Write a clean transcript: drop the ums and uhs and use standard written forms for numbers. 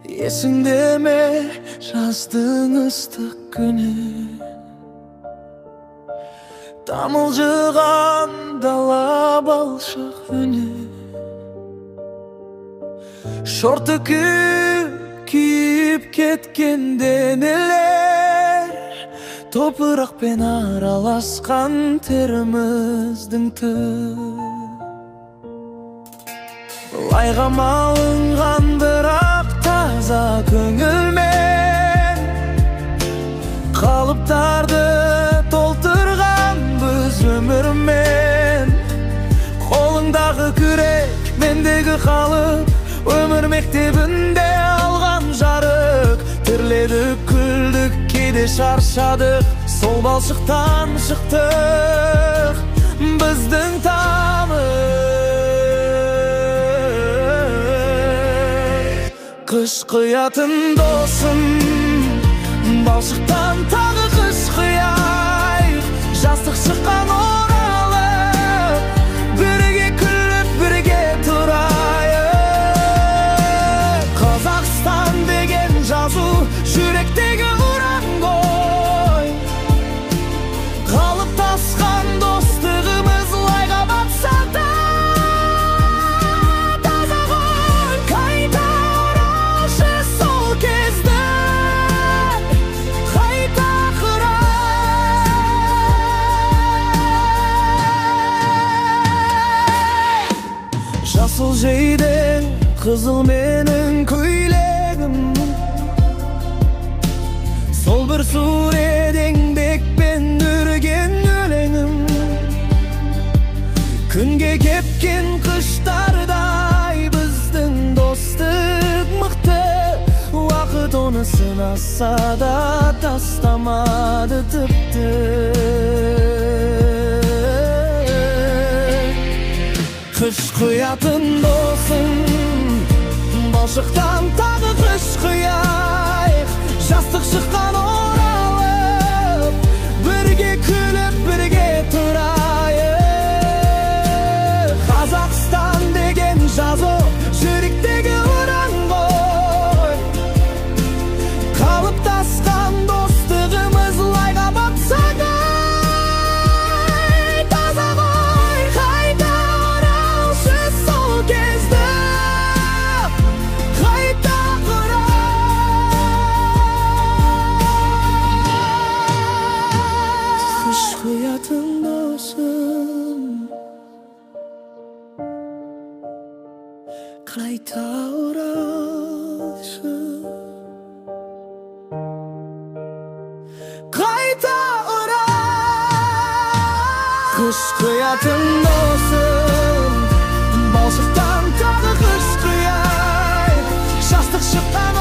Есіңде ме жаздың ыстық күні, тамылжыған дала балшық үні, шорты күйіп кеткен денелер, топырақпен араласқан теріміздің Лайға малынған бірақ таза көңілмен, қалыптарды толтырған біз өмірмен. Қолыңдағы күрек, мендегі қалып, өмір мектебінде алған жарық. Тірледік, күлдік, кейде шаршадық, сол балшықтан шықтық біздің тамыр. Қыш құятын досым, балшықтан тағы қыш құяйық. Жастық шыққан оралып, бірге күліп, бірге тұрайық. Қазақстан деген жазу жүректегі ұран ғой. Қалыптасқан достығымыз лайға батса да таза ғой. Қайта оралшы сол кезді, қайта құрайық. Жасыл жейден қызыл менің көйлегім, сол бір сурет еңбекпен өрген өлеңім. Күнге кепкен қыштардай біздің достық мықты, уақыт оны сынаса да тастамады тіпті. Қыш құятын досым, балшықтан тағы қыш құяйық. Жастық шыққан оралып, бірге күліп, бірге тұрайық. Қазақстан деген жазу жүректегі ұран ғой. Қалыптасқан достығымыз лайға батса да таза ғой. Қайта оралшы сол кезді, қайта Қыш құятын досым, қайта оралшы, қайта орал. Қыш құятын досым, балшықтан тағы қыш құяйық. Жастық шыққан